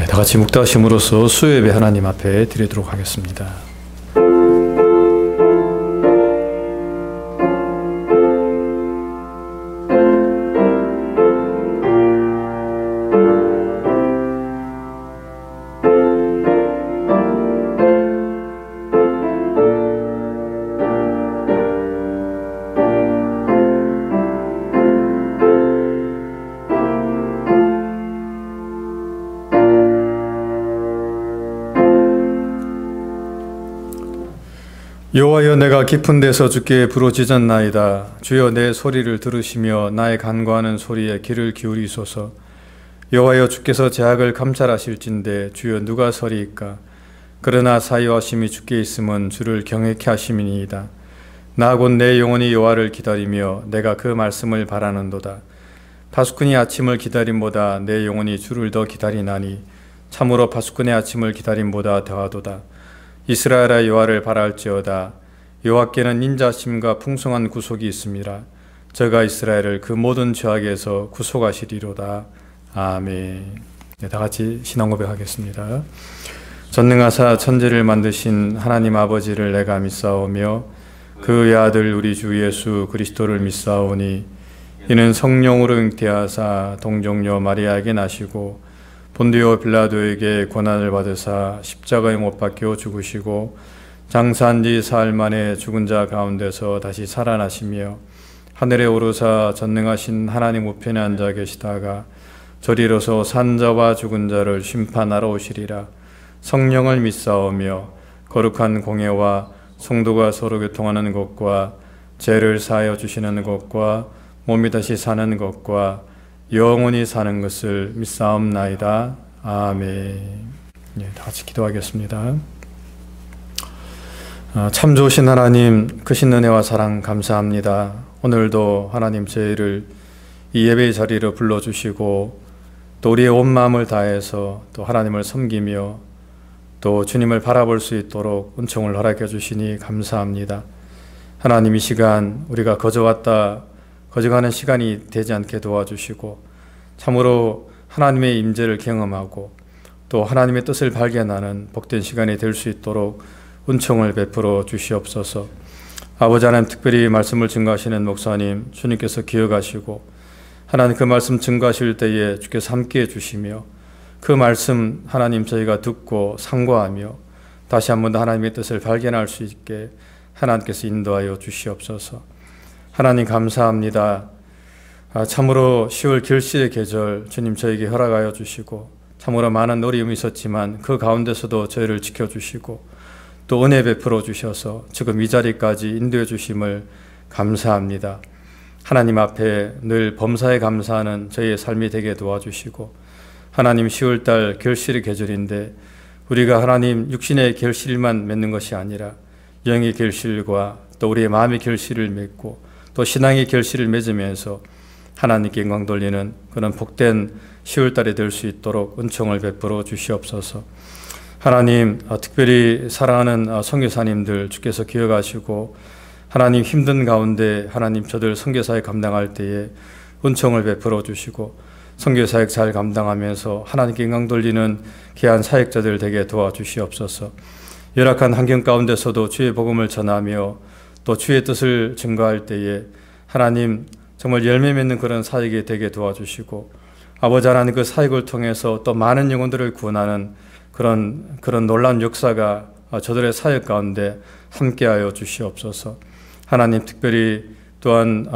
다 같이 묵다심으로써 수요예배 하나님 앞에 드리도록 하겠습니다. 여호와여, 내가 깊은 데서 주께 부르짖었나이다. 주여, 내 소리를 들으시며 나의 간구하는 소리에 귀를 기울이소서. 여호와여, 주께서 제약을 감찰하실진대 주여 누가 서리이까? 그러나 사요하심이 주께 있음은 주를 경외케 하심이니이다. 나 곧 내 영혼이 여호와를 기다리며 내가 그 말씀을 바라는도다. 파수꾼이 아침을 기다림보다 내 영혼이 주를 더 기다리나니 참으로 파수꾼의 아침을 기다림보다 더하도다. 이스라엘아, 여호와를 바랄지어다. 여호와께는 인자심과 풍성한 구속이 있음이라. 저가 이스라엘을 그 모든 죄악에서 구속하시리로다. 아멘. 네, 다 같이 신앙 고백하겠습니다. 전능하사 천지를 만드신 하나님 아버지를 내가 믿사오며 그의 아들 우리 주 예수 그리스도를 믿사오니 이는 성령으로 잉태하사 동정녀 마리아에게 나시고 본디오 빌라도에게 고난을 받으사 십자가에 못 박혀 죽으시고 장사한 지 사흘 만에 죽은 자 가운데서 다시 살아나시며 하늘에 오르사 전능하신 하나님 우편에 앉아 계시다가 저리로서 산 자와 죽은 자를 심판하러 오시리라. 성령을 믿사오며 거룩한 공예와 성도가 서로 교통하는 것과 죄를 사하여 주시는 것과 몸이 다시 사는 것과 영원히 사는 것을 믿사옵나이다. 아멘. 네, 다 같이 기도하겠습니다. 참 좋으신 하나님, 크신 은혜와 사랑 감사합니다. 오늘도 하나님 저희를 이 예배의 자리로 불러주시고 또 우리의 온 마음을 다해서 또 하나님을 섬기며 또 주님을 바라볼 수 있도록 은총을 허락해 주시니 감사합니다. 하나님, 이 시간 우리가 거저가는 시간이 되지 않게 도와주시고 참으로 하나님의 임재를 경험하고 또 하나님의 뜻을 발견하는 복된 시간이 될 수 있도록 은총을 베풀어 주시옵소서. 아버지 하나님, 특별히 말씀을 증거하시는 목사님 주님께서 기억하시고 하나님 그 말씀 증거하실 때에 주께서 함께해 주시며 그 말씀 하나님 저희가 듣고 상고하며 다시 한 번 더 하나님의 뜻을 발견할 수 있게 하나님께서 인도하여 주시옵소서. 하나님 감사합니다. 참으로 10월 결실의 계절 주님 저에게 허락하여 주시고 참으로 많은 어려움이 있었지만 그 가운데서도 저희를 지켜주시고 또 은혜 베풀어 주셔서 지금 이 자리까지 인도해 주심을 감사합니다. 하나님 앞에 늘 범사에 감사하는 저희의 삶이 되게 도와주시고 하나님 10월달 결실의 계절인데 우리가 하나님 육신의 결실만 맺는 것이 아니라 영의 결실과 또 우리의 마음의 결실을 맺고 또 신앙의 결실을 맺으면서 하나님께 영광 돌리는 그런 복된 10월달이 될 수 있도록 은총을 베풀어 주시옵소서. 하나님, 특별히 사랑하는 선교사님들 주께서 기억하시고 하나님 힘든 가운데 하나님 저들 선교사역 감당할 때에 은총을 베풀어 주시고 선교사역 잘 감당하면서 하나님께 영광 돌리는 귀한 사역자들 되게 도와주시옵소서. 열악한 환경 가운데서도 주의 복음을 전하며 또 주의 뜻을 증거할 때에 하나님 정말 열매 맺는 그런 사역이 되게 도와주시고 아버지 하나님 그 사역을 통해서 또 많은 영혼들을 구원하는 그런 놀라운 역사가 저들의 사역 가운데 함께하여 주시옵소서. 하나님 특별히 또한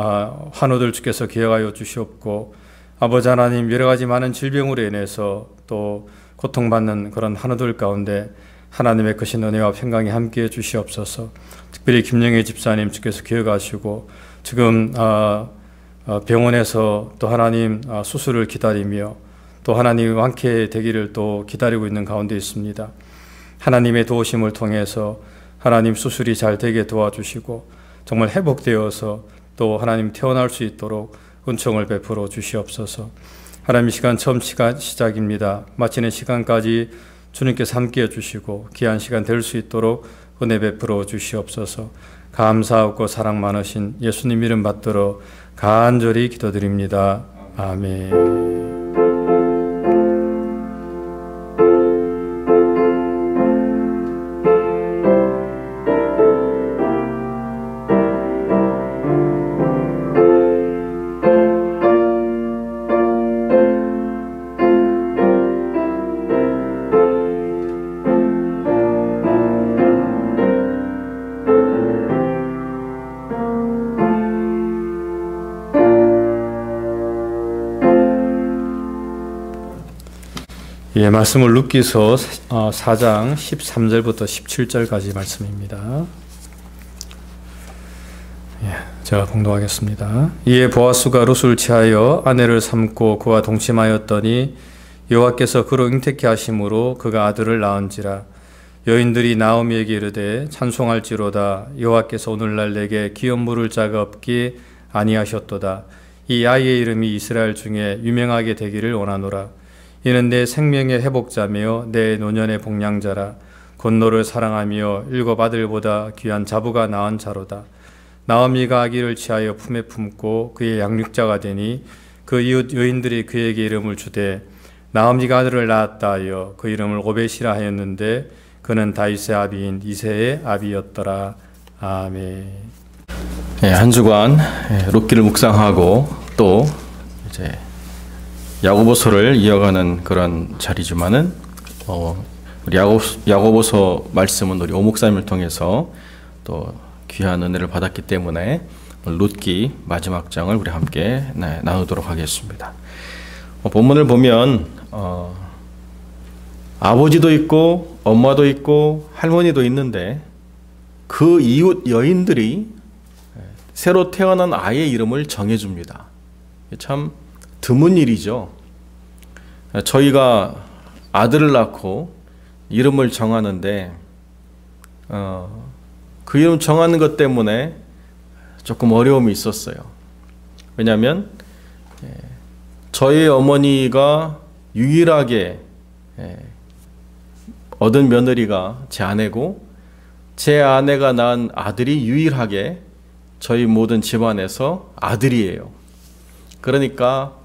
환우들 주께서 기억하여 주시옵고 아버지 하나님 여러 가지 많은 질병으로 인해서 또 고통받는 그런 환우들 가운데 하나님의 크신 은혜와 평강이 함께해 주시옵소서. 특별히 김영애 집사님 주께서 기억하시고 지금 병원에서 또 하나님 수술을 기다리며 또 하나님 완쾌되기를 또 기다리고 있는 가운데 있습니다. 하나님의 도우심을 통해서 하나님 수술이 잘 되게 도와주시고 정말 회복되어서 또 하나님 태어날 수 있도록 은총을 베풀어 주시옵소서. 하나님 이 시간 처음 시작입니다. 마치는 시간까지 주님께서 함께해 주시고 귀한 시간 될 수 있도록 은혜 베풀어 주시옵소서. 감사하고 사랑 많으신 예수님 이름 받들어 간절히 기도드립니다. 아멘. 예, 말씀을 룻기서 4장 13절부터 17절까지 말씀입니다. 예, 제가 봉독하겠습니다. 이에 보아스가 룻을 취하여 아내를 삼고 그와 동침하였더니 여호와께서 그로 잉태케 하심으로 그가 아들을 낳은지라. 여인들이 나오미에게 이르되 찬송할지로다. 여호와께서 오늘날 내게 기업 물을 자가 없기 아니하셨도다. 이 아이의 이름이 이스라엘 중에 유명하게 되기를 원하노라. 이는 내 생명의 회복자며 내 노년의 복량자라. 곧 너를 사랑하며 일곱 아들보다 귀한 자부가 낳은 자로다. 나오미가 아기를 취하여 품에 품고 그의 양육자가 되니 그 이웃 여인들이 그에게 이름을 주되 나오미가 아들을 낳았다 하여 그 이름을 오벳이라 하였는데 그는 다윗의 아비인 이새의 아비였더라. 아멘. 한 주간 룻기를 묵상하고 또 이제 야고보서를 이어가는 그런 자리지만은 우리 야고보서 말씀은 우리 오 목사님을 통해서 또 귀한 은혜를 받았기 때문에 룻기 마지막 장을 우리 함께 나누도록 하겠습니다. 본문을 보면 아버지도 있고 엄마도 있고 할머니도 있는데 그 이웃 여인들이 새로 태어난 아이의 이름을 정해줍니다. 참 드문 일이죠. 저희가 아들을 낳고 이름을 정하는데 그 이름 정하는 것 때문에 조금 어려움이 있었어요. 왜냐하면 저희 어머니가 유일하게 얻은 며느리가 제 아내고 제 아내가 낳은 아들이 유일하게 저희 모든 집안에서 아들이에요. 그러니까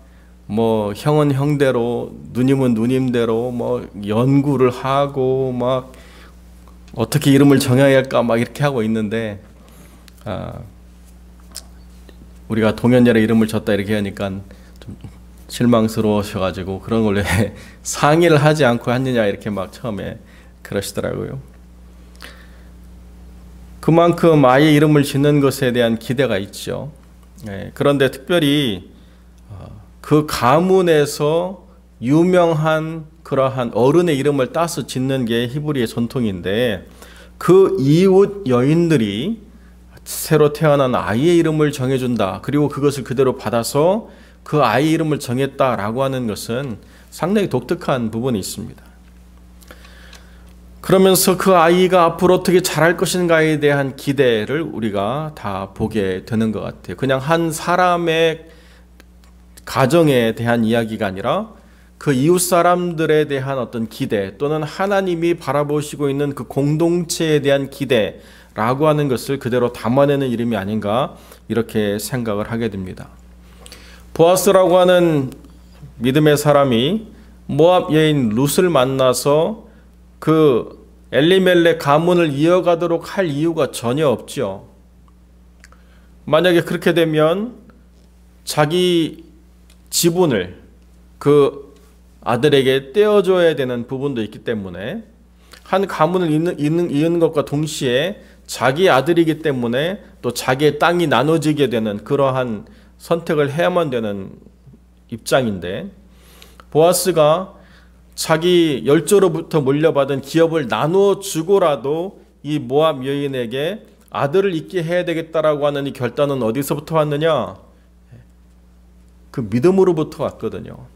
뭐 형은 형대로 누님은 누님대로 뭐 연구를 하고 막 어떻게 이름을 정해야 할까 막 이렇게 하고 있는데 우리가 동현열의 이름을 줬다 이렇게 하니까 좀 실망스러우셔가지고 그런 걸 왜 상의를 하지 않고 했느냐 이렇게 막 처음에 그러시더라고요. 그만큼 아이의 이름을 짓는 것에 대한 기대가 있죠. 그런데 특별히 그 가문에서 유명한 그러한 어른의 이름을 따서 짓는 게 히브리의 전통인데 그 이웃 여인들이 새로 태어난 아이의 이름을 정해준다. 그리고 그것을 그대로 받아서 그 아이 이름을 정했다라고 하는 것은 상당히 독특한 부분이 있습니다. 그러면서 그 아이가 앞으로 어떻게 자랄 것인가에 대한 기대를 우리가 다 보게 되는 것 같아요. 그냥 한 사람의 가정에 대한 이야기가 아니라 그 이웃 사람들에 대한 어떤 기대 또는 하나님이 바라보시고 있는 그 공동체에 대한 기대라고 하는 것을 그대로 담아내는 이름이 아닌가 이렇게 생각을 하게 됩니다. 보아스라고 하는 믿음의 사람이 모압 여인 룻을 만나서 그 엘리멜렉 가문을 이어가도록 할 이유가 전혀 없죠. 만약에 그렇게 되면 자기 지분을 그 아들에게 떼어줘야 되는 부분도 있기 때문에 한 가문을 이은 것과 동시에 자기 아들이기 때문에 또 자기의 땅이 나눠지게 되는 그러한 선택을 해야만 되는 입장인데 보아스가 자기 열조로부터 물려받은 기업을 나누어 주고라도 이 모압 여인에게 아들을 있게 해야 되겠다라고 하는 이 결단은 어디서부터 왔느냐? 그 믿음으로부터 왔거든요.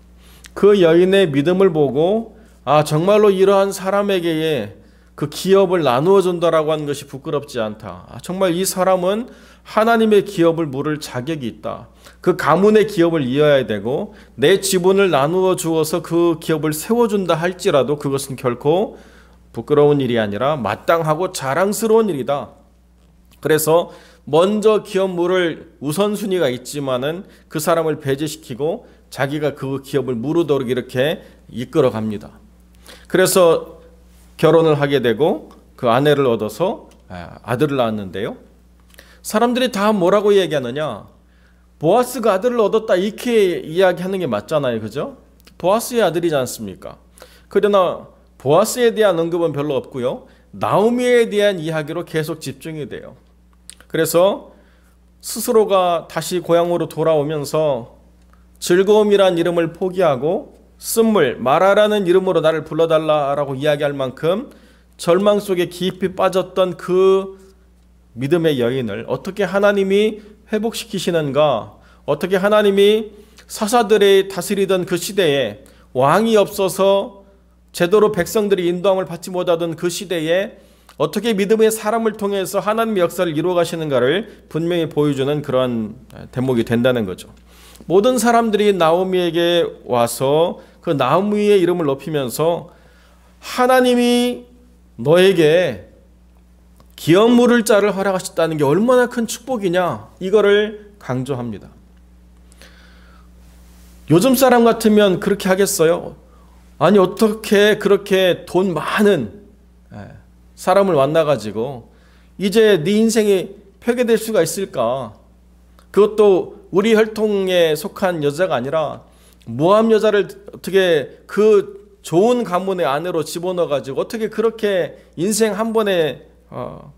그 여인의 믿음을 보고 정말로 이러한 사람에게 그 기업을 나누어 준다라고 하는 것이 부끄럽지 않다. 정말 이 사람은 하나님의 기업을 물을 자격이 있다. 그 가문의 기업을 이어야 되고 내 지분을 나누어 주어서 그 기업을 세워준다 할지라도 그것은 결코 부끄러운 일이 아니라 마땅하고 자랑스러운 일이다. 그래서 먼저 기업 물을 우선순위가 있지만은 그 사람을 배제시키고 자기가 그 기업을 무르도록 이렇게 이끌어 갑니다. 그래서 결혼을 하게 되고 그 아내를 얻어서 아들을 낳았는데요. 사람들이 다 뭐라고 얘기하느냐? 보아스가 아들을 얻었다 이렇게 이야기하는 게 맞잖아요. 그죠? 보아스의 아들이지 않습니까? 그러나 보아스에 대한 언급은 별로 없고요. 나오미에 대한 이야기로 계속 집중이 돼요. 그래서 스스로가 다시 고향으로 돌아오면서 즐거움이란 이름을 포기하고 쓴물 마라라는 이름으로 나를 불러달라라고 이야기할 만큼 절망 속에 깊이 빠졌던 그 믿음의 여인을 어떻게 하나님이 회복시키시는가, 어떻게 하나님이 사사들이 다스리던 그 시대에 왕이 없어서 제대로 백성들이 인도함을 받지 못하던 그 시대에 어떻게 믿음의 사람을 통해서 하나님의 역사를 이루어 가시는가를 분명히 보여주는 그런 대목이 된다는 거죠. 모든 사람들이 나오미에게 와서 그 나오미의 이름을 높이면서 하나님이 너에게 기업 물을 자를 허락하셨다는 게 얼마나 큰 축복이냐, 이거를 강조합니다. 요즘 사람 같으면 그렇게 하겠어요? 아니 어떻게 그렇게 돈 많은 사람을 만나가지고 이제 네 인생이 폐괴될 수가 있을까? 그것도 우리 혈통에 속한 여자가 아니라 모함 여자를 어떻게 그 좋은 가문의 아내로 집어넣어가지고 어떻게 그렇게 인생 한 번에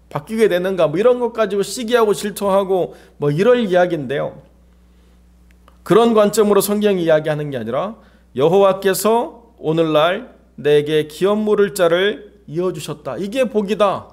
바뀌게 되는가, 뭐 이런 것 가지고 시기하고 질투하고 뭐 이럴 이야기인데요. 그런 관점으로 성경이 이야기하는 게 아니라 여호와께서 오늘날 내게 기업 물을 자를 이어주셨다. 이게 복이다.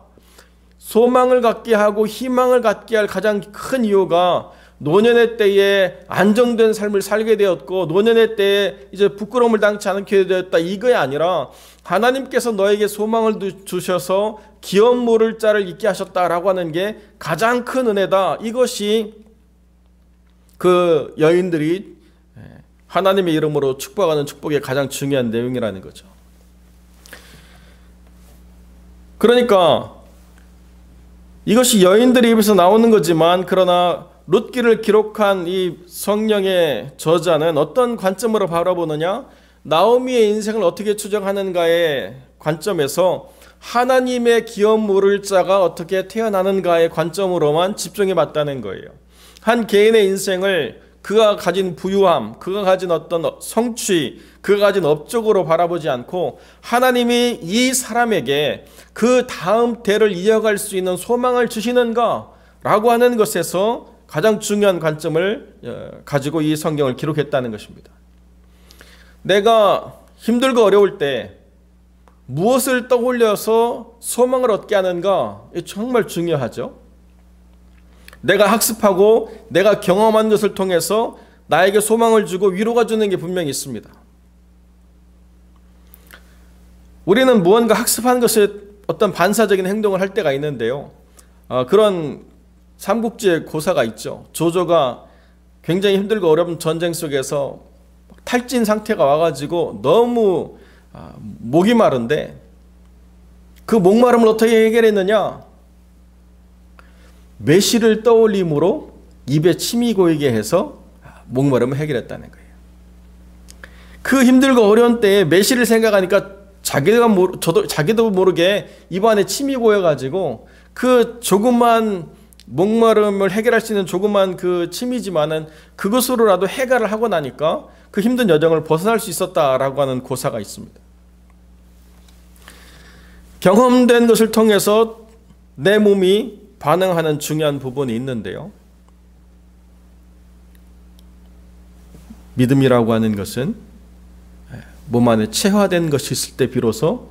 소망을 갖게 하고 희망을 갖게 할 가장 큰 이유가 노년의 때에 안정된 삶을 살게 되었고 노년의 때에 이제 부끄러움을 당치 않게 되었다. 이거야 아니라 하나님께서 너에게 소망을 주셔서 기업 물을 자를 있게 하셨다라고 하는 게 가장 큰 은혜다. 이것이 그 여인들이 하나님의 이름으로 축복하는 축복의 가장 중요한 내용이라는 거죠. 그러니까 이것이 여인들의 입에서 나오는 거지만, 그러나 룻기를 기록한 이 성령의 저자는 어떤 관점으로 바라보느냐, 나오미의 인생을 어떻게 추정하는가의 관점에서 하나님의 기업 물을 자가 어떻게 태어나는가의 관점으로만 집중해 봤다는 거예요. 한 개인의 인생을 그가 가진 부유함, 그가 가진 어떤 성취, 그가 가진 업적으로 바라보지 않고 하나님이 이 사람에게 그 다음 대를 이어갈 수 있는 소망을 주시는가 라고 하는 것에서 가장 중요한 관점을 가지고 이 성경을 기록했다는 것입니다. 내가 힘들고 어려울 때 무엇을 떠올려서 소망을 얻게 하는가, 정말 중요하죠. 내가 학습하고 내가 경험한 것을 통해서 나에게 소망을 주고 위로가 주는 게 분명히 있습니다. 우리는 무언가 학습한 것에 어떤 반사적인 행동을 할 때가 있는데요. 그런 삼국지의 고사가 있죠. 조조가 굉장히 힘들고 어려운 전쟁 속에서 탈진 상태가 와가지고 너무 목이 마른데 그 목마름을 어떻게 해결했느냐? 매실을 떠올림으로 입에 침이 고이게 해서 목마름을 해결했다는 거예요. 그 힘들고 어려운 때에 매실을 생각하니까 자기도 모르게 입안에 침이 고여가지고 그 조그만 목마름을 해결할 수 있는 조그만 그 침이지만은 그것으로라도 해결을 하고 나니까 그 힘든 여정을 벗어날 수 있었다라고 하는 고사가 있습니다. 경험된 것을 통해서 내 몸이 반응하는 중요한 부분이 있는데요. 믿음이라고 하는 것은 몸 안에 체화된 것이 있을 때 비로소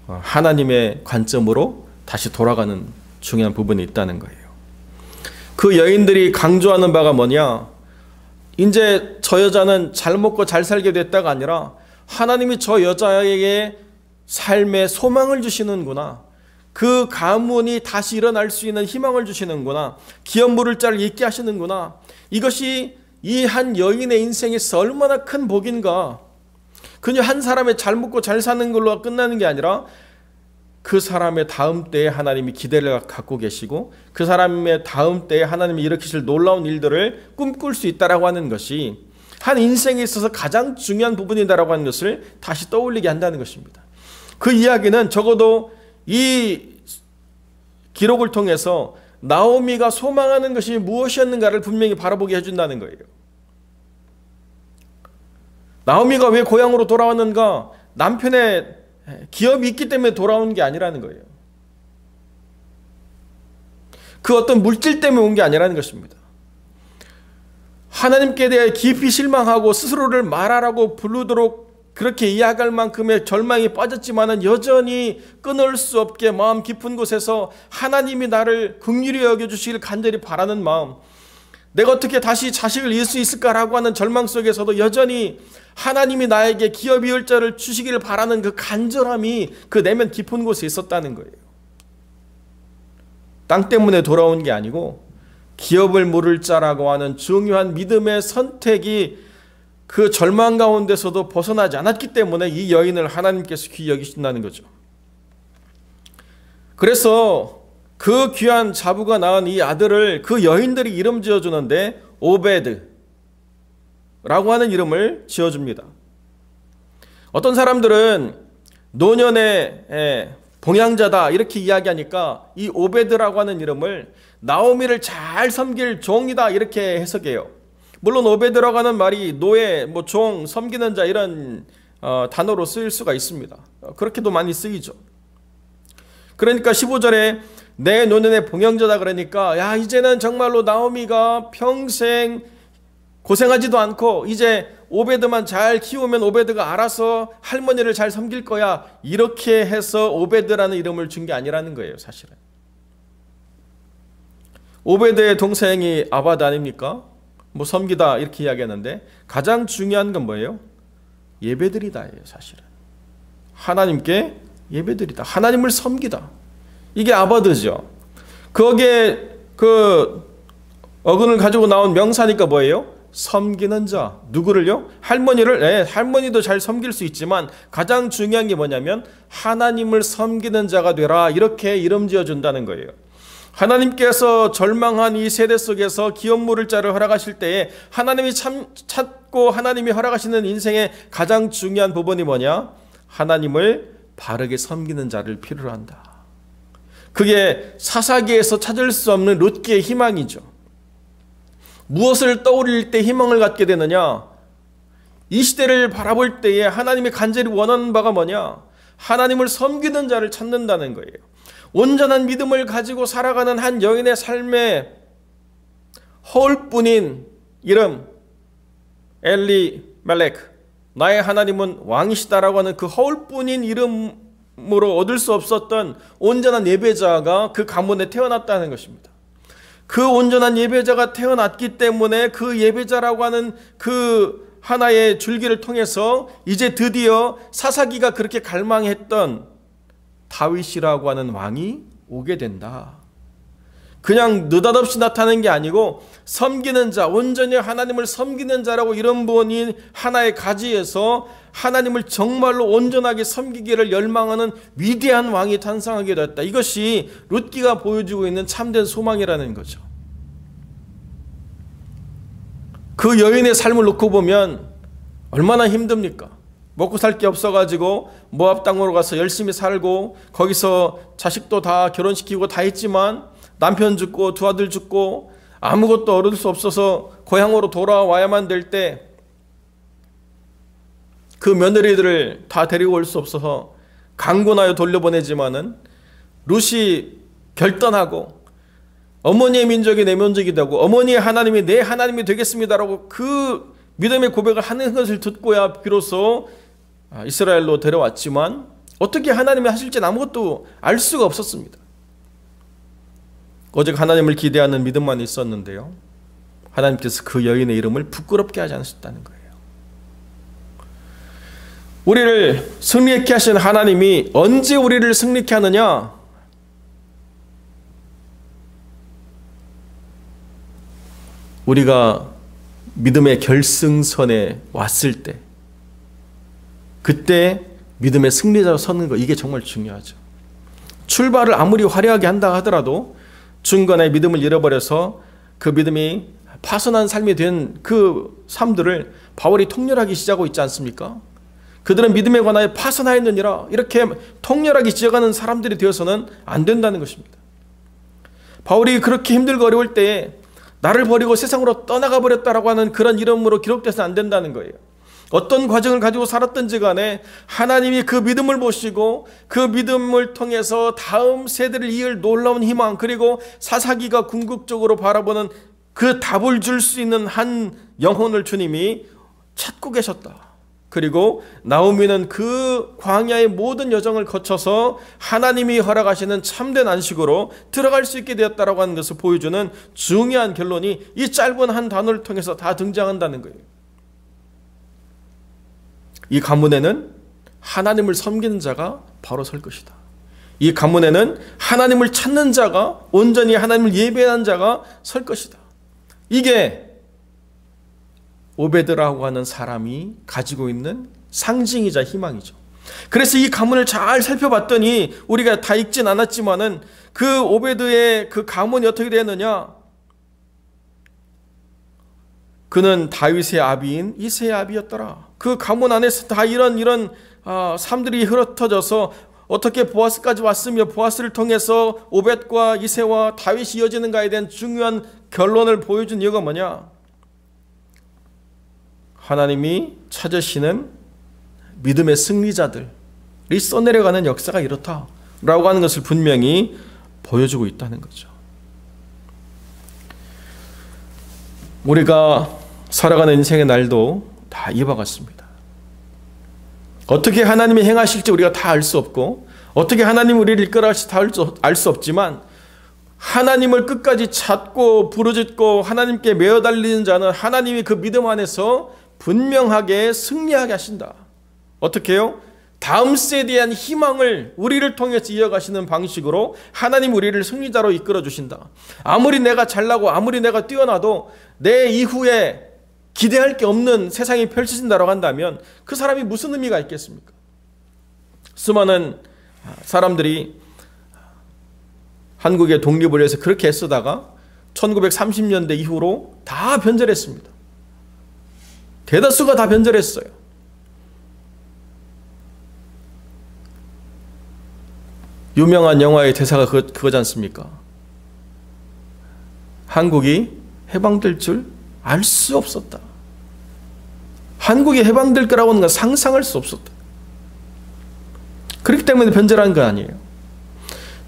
하나님의 관점으로 다시 돌아가는 중요한 부분이 있다는 거예요. 그 여인들이 강조하는 바가 뭐냐? 이제 저 여자는 잘 먹고 잘 살게 됐다가 아니라 하나님이 저 여자에게 삶에 소망을 주시는구나. 그 가문이 다시 일어날 수 있는 희망을 주시는구나. 기업 물을 자를 있게 하시는구나. 이것이 이 한 여인의 인생에서 얼마나 큰 복인가. 그냥 한 사람의 잘 먹고 잘 사는 걸로 끝나는 게 아니라 그 사람의 다음 때에 하나님이 기대를 갖고 계시고 그 사람의 다음 때에 하나님이 일으키실 놀라운 일들을 꿈꿀 수 있다라고 하는 것이 한 인생에 있어서 가장 중요한 부분이다라고 하는 것을 다시 떠올리게 한다는 것입니다. 그 이야기는 적어도 이 기록을 통해서 나오미가 소망하는 것이 무엇이었는가를 분명히 바라보게 해준다는 거예요. 나오미가 왜 고향으로 돌아왔는가? 남편의 기업이 있기 때문에 돌아온 게 아니라는 거예요. 그 어떤 물질 때문에 온 게 아니라는 것입니다. 하나님께 대해 깊이 실망하고 스스로를 말하라고 부르도록 그렇게 이해할 만큼의 절망이 빠졌지만은 여전히 끊을 수 없게 마음 깊은 곳에서 하나님이 나를 긍휼히 여겨주시길 간절히 바라는 마음, 내가 어떻게 다시 자식을 잃을 수 있을까라고 하는 절망 속에서도 여전히 하나님이 나에게 기업 이을 자를 주시기를 바라는 그 간절함이 그 내면 깊은 곳에 있었다는 거예요. 땅 때문에 돌아온 게 아니고 기업을 물을 자라고 하는 중요한 믿음의 선택이 그 절망 가운데서도 벗어나지 않았기 때문에 이 여인을 하나님께서 귀히 여기신다는 거죠. 그래서 그 귀한 자부가 낳은 이 아들을 그 여인들이 이름 지어주는데 오베드라고 하는 이름을 지어줍니다. 어떤 사람들은 노년의 봉양자다 이렇게 이야기하니까 이 오베드라고 하는 이름을 나오미를 잘 섬길 종이다 이렇게 해석해요. 물론 오베드라고 하는 말이 노예, 종, 섬기는 자 이런 단어로 쓰일 수가 있습니다. 그렇게도 많이 쓰이죠. 그러니까 15절에 내 노년의 봉양자다 그러니까 야 이제는 정말로 나오미가 평생 고생하지도 않고 이제 오베드만 잘 키우면 오베드가 알아서 할머니를 잘 섬길 거야 이렇게 해서 오베드라는 이름을 준 게 아니라는 거예요. 사실은 오베드의 동생이 아바드 아닙니까? 섬기다 이렇게 이야기하는데 가장 중요한 건 뭐예요? 예배드리다예요. 사실은 하나님께 예배드리다, 하나님을 섬기다, 이게 아바드죠. 거기에 그 어근을 가지고 나온 명사니까 뭐예요? 섬기는 자. 누구를요? 할머니를. 네, 할머니도 잘 섬길 수 있지만 가장 중요한 게 뭐냐면 하나님을 섬기는 자가 되라 이렇게 이름 지어준다는 거예요. 하나님께서 절망한 이 세대 속에서 기업 물을 자를 허락하실 때에 하나님이 찾고 하나님이 허락하시는 인생의 가장 중요한 부분이 뭐냐? 하나님을 바르게 섬기는 자를 필요로 한다. 그게 사사기에서 찾을 수 없는 룻기의 희망이죠. 무엇을 떠올릴 때 희망을 갖게 되느냐? 이 시대를 바라볼 때에 하나님이 간절히 원하는 바가 뭐냐? 하나님을 섬기는 자를 찾는다는 거예요. 온전한 믿음을 가지고 살아가는 한 여인의 삶에 허울뿐인 이름 엘리 멜렉, 나의 하나님은 왕이시다라고 하는 그 허울뿐인 이름으로 얻을 수 없었던 온전한 예배자가 그 가문에 태어났다는 것입니다. 그 온전한 예배자가 태어났기 때문에 그 예배자라고 하는 그 하나의 줄기를 통해서 이제 드디어 사사기가 그렇게 갈망했던 다윗이라고 하는 왕이 오게 된다. 그냥 느닷없이 나타나는 게 아니고 섬기는 자, 온전히 하나님을 섬기는 자라고 이름 부인 하나의 가지에서 하나님을 정말로 온전하게 섬기기를 열망하는 위대한 왕이 탄생하게 되었다. 이것이 룻기가 보여주고 있는 참된 소망이라는 거죠. 그 여인의 삶을 놓고 보면 얼마나 힘듭니까? 먹고 살 게 없어가지고 모압 땅으로 가서 열심히 살고 거기서 자식도 다 결혼시키고 다 했지만 남편 죽고 두 아들 죽고 아무것도 얻을 수 없어서 고향으로 돌아와야만 될 때 그 며느리들을 다 데리고 올 수 없어서 강군하여 돌려보내지만은 룻이 결단하고 어머니의 민족이 내 민족이 되고 어머니의 하나님이 내 하나님이 되겠습니다라고 그 믿음의 고백을 하는 것을 듣고야 비로소 이스라엘로 데려왔지만 어떻게 하나님이 하실지는 아무것도 알 수가 없었습니다. 오직 하나님을 기대하는 믿음만 있었는데요, 하나님께서 그 여인의 이름을 부끄럽게 하지 않으셨다는 거예요. 우리를 승리케 하신 하나님이 언제 우리를 승리케 하느냐? 우리가 믿음의 결승선에 왔을 때, 그때 믿음의 승리자로 서는 거, 이게 정말 중요하죠. 출발을 아무리 화려하게 한다 하더라도 중간에 믿음을 잃어버려서 그 믿음이 파손한 삶이 된 그 삶들을 바울이 통렬하게 시작하고 있지 않습니까? 그들은 믿음에 관하여 파손하였느니라, 이렇게 통렬하게 지어가는 사람들이 되어서는 안 된다는 것입니다. 바울이 그렇게 힘들고 어려울 때에 나를 버리고 세상으로 떠나가 버렸다라고 하는 그런 이름으로 기록돼서는 안 된다는 거예요. 어떤 과정을 가지고 살았든지 간에 하나님이 그 믿음을 보시고 그 믿음을 통해서 다음 세대를 이을 놀라운 희망, 그리고 사사기가 궁극적으로 바라보는 그 답을 줄 수 있는 한 영혼을 주님이 찾고 계셨다. 그리고 나오미는 그 광야의 모든 여정을 거쳐서 하나님이 허락하시는 참된 안식으로 들어갈 수 있게 되었다라고 하는 것을 보여주는 중요한 결론이 이 짧은 한 단어를 통해서 다 등장한다는 거예요. 이 가문에는 하나님을 섬기는 자가 바로 설 것이다. 이 가문에는 하나님을 찾는 자가, 온전히 하나님을 예배하는 자가 설 것이다. 이게 오베드라고 하는 사람이 가지고 있는 상징이자 희망이죠. 그래서 이 가문을 잘 살펴봤더니 우리가 다 읽진 않았지만은 그 오베드의 그 가문이 어떻게 되었느냐? 그는 다윗의 아비인 이새의 아비였더라. 그 가문 안에서 다 이런 삶들이 흘러터져서 어떻게 보아스까지 왔으며 보아스를 통해서 오벳과 이새와 다윗이 이어지는가에 대한 중요한 결론을 보여준 이유가 뭐냐? 하나님이 찾으시는 믿음의 승리자들이 써내려가는 역사가 이렇다라고 하는 것을 분명히 보여주고 있다는 거죠. 우리가 살아가는 인생의 날도 다 이와 같습니다. 어떻게 하나님이 행하실지 우리가 다 알 수 없고, 어떻게 하나님이 우리를 이끌어갈지 다 알 수 없지만, 하나님을 끝까지 찾고 부르짖고 하나님께 매어 달리는 자는 하나님이 그 믿음 안에서 분명하게 승리하게 하신다. 어떻게 해요? 다음 세대에 대한 희망을 우리를 통해서 이어가시는 방식으로 하나님 우리를 승리자로 이끌어 주신다. 아무리 내가 잘나고 아무리 내가 뛰어나도 내 이후에 기대할 게 없는 세상이 펼쳐진다고 한다면 그 사람이 무슨 의미가 있겠습니까? 수많은 사람들이 한국의 독립을 위해서 그렇게 애쓰다가 1930년대 이후로 다 변절했습니다. 대다수가 다 변절했어요. 유명한 영화의 대사가 그거지 않습니까? 한국이 해방될 줄 알 수 없었다. 한국이 해방될 거라고 하는 건 상상할 수 없었다. 그렇기 때문에 변절한 거 아니에요.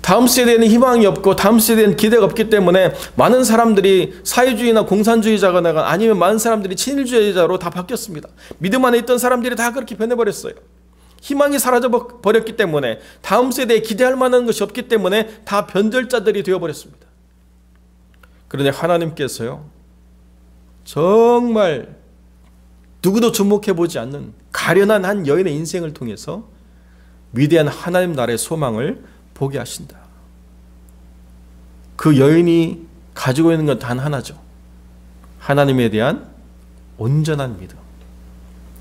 다음 세대에는 희망이 없고 다음 세대에는 기대가 없기 때문에 많은 사람들이 사회주의나 공산주의자가 나가 아니면 많은 사람들이 친일주의자로 다 바뀌었습니다. 믿음 안에 있던 사람들이 다 그렇게 변해버렸어요. 희망이 사라져 버렸기 때문에, 다음 세대에 기대할 만한 것이 없기 때문에 다 변절자들이 되어버렸습니다. 그런데 하나님께서요, 정말 누구도 주목해보지 않는 가련한 한 여인의 인생을 통해서 위대한 하나님 나라의 소망을 보게 하신다. 그 여인이 가지고 있는 건 단 하나죠. 하나님에 대한 온전한 믿음,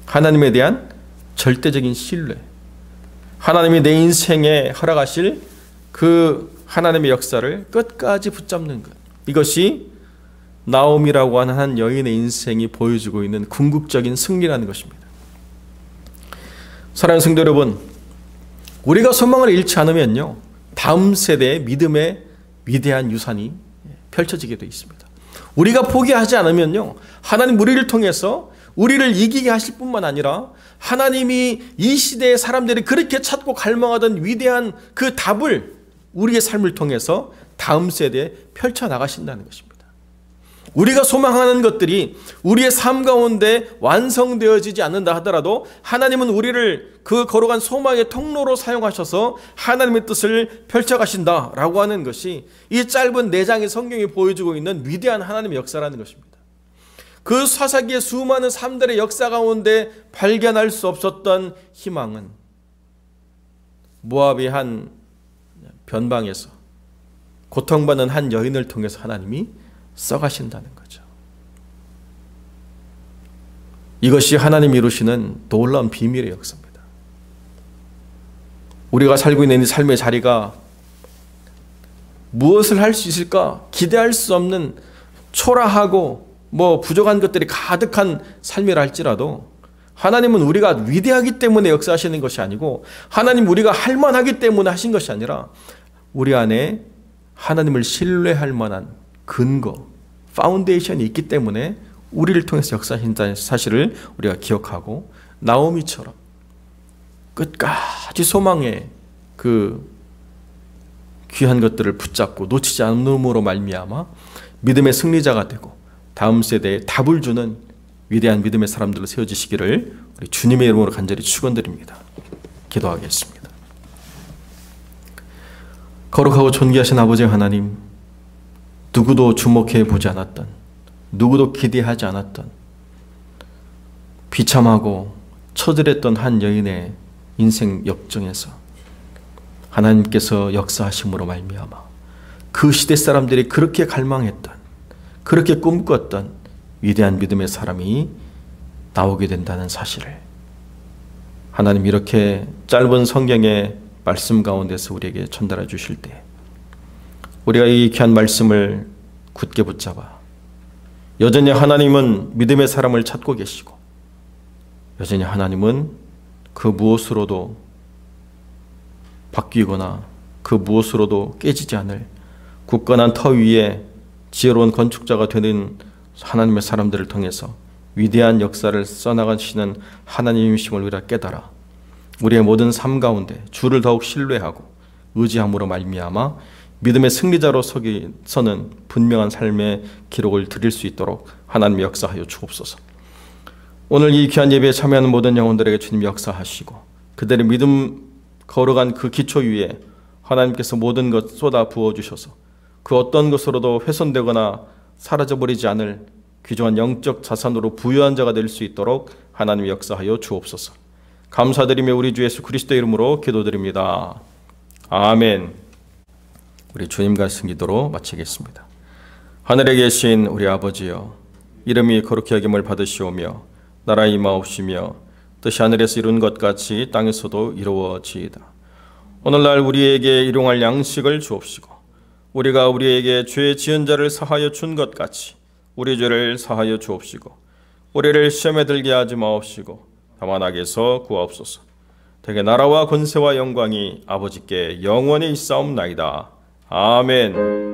하나님에 대한 절대적인 신뢰, 하나님이 내 인생에 허락하실 그 하나님의 역사를 끝까지 붙잡는 것, 이것이 나오미라고 하는 한 여인의 인생이 보여주고 있는 궁극적인 승리라는 것입니다. 사랑하는 성도 여러분, 우리가 소망을 잃지 않으면요, 다음 세대의 믿음의 위대한 유산이 펼쳐지게 되어 있습니다. 우리가 포기하지 않으면요, 하나님 우리를 통해서 우리를 이기게 하실 뿐만 아니라 하나님이 이 시대의 사람들이 그렇게 찾고 갈망하던 위대한 그 답을 우리의 삶을 통해서 다음 세대에 펼쳐나가신다는 것입니다. 우리가 소망하는 것들이 우리의 삶 가운데 완성되어지지 않는다 하더라도 하나님은 우리를 그 걸어간 소망의 통로로 사용하셔서 하나님의 뜻을 펼쳐가신다라고 하는 것이 이 짧은 4장의 성경이 보여주고 있는 위대한 하나님의 역사라는 것입니다. 그 사사기의 수많은 삶들의 역사 가운데 발견할 수 없었던 희망은 모압의 한 변방에서 고통받는 한 여인을 통해서 하나님이 써가신다는 거죠. 이것이 하나님이 이루시는 놀라운 비밀의 역사입니다. 우리가 살고 있는 이 삶의 자리가 무엇을 할 수 있을까 기대할 수 없는 초라하고 부족한 것들이 가득한 삶이라 할지라도, 하나님은 우리가 위대하기 때문에 역사하시는 것이 아니고, 하나님 우리가 할 만하기 때문에 하신 것이 아니라 우리 안에 하나님을 신뢰할 만한 근거, 파운데이션이 있기 때문에 우리를 통해서 역사하신다는 사실을 우리가 기억하고, 나오미처럼 끝까지 소망의 그 귀한 것들을 붙잡고 놓치지 않음으로 말미암아 믿음의 승리자가 되고 다음 세대에 답을 주는 위대한 믿음의 사람들로 세워지시기를 우리가 우리 주님의 이름으로 간절히 축원드립니다. 기도하겠습니다. 거룩하고 존귀하신 아버지 하나님, 누구도 주목해 보지 않았던, 누구도 기대하지 않았던 비참하고 처절했던 한 여인의 인생 역정에서 하나님께서 역사하심으로 말미암아 그 시대 사람들이 그렇게 갈망했던, 그렇게 꿈꿨던 위대한 믿음의 사람이 나오게 된다는 사실을 하나님 이렇게 짧은 성경의 말씀 가운데서 우리에게 전달해 주실 때 우리가 이 귀한 말씀을 굳게 붙잡아 여전히 하나님은 믿음의 사람을 찾고 계시고 여전히 하나님은 그 무엇으로도 바뀌거나 그 무엇으로도 깨지지 않을 굳건한 터 위에 지혜로운 건축자가 되는 하나님의 사람들을 통해서 위대한 역사를 써나가시는 하나님이심을 우리가 깨달아 우리의 모든 삶 가운데 주를 더욱 신뢰하고 의지함으로 말미암아 믿음의 승리자로 서는 분명한 삶의 기록을 드릴 수 있도록 하나님 역사하여 주옵소서. 오늘 이 귀한 예배에 참여하는 모든 영혼들에게 주님 역사하시고 그들의 믿음 걸어간 그 기초 위에 하나님께서 모든 것 쏟아 부어주셔서 그 어떤 것으로도 훼손되거나 사라져버리지 않을 귀중한 영적 자산으로 부유한 자가 될 수 있도록 하나님 역사하여 주옵소서. 감사드리며 우리 주 예수 그리스도의 이름으로 기도드립니다. 아멘. 우리 주님과 승기도로 마치겠습니다. 하늘에 계신 우리 아버지여, 이름이 거룩히 여김을 받으시오며 나라 임하옵시며 뜻이 하늘에서 이룬 것 같이 땅에서도 이루어지이다. 오늘날 우리에게 일용할 양식을 주옵시고 우리가 우리에게 죄 지은 자를 사하여 준 것 같이 우리 죄를 사하여 주옵시고 우리를 시험에 들게 하지 마옵시고 다만 악에서 구하옵소서. 대개 나라와 권세와 영광이 아버지께 영원히 있사옵나이다. 아멘.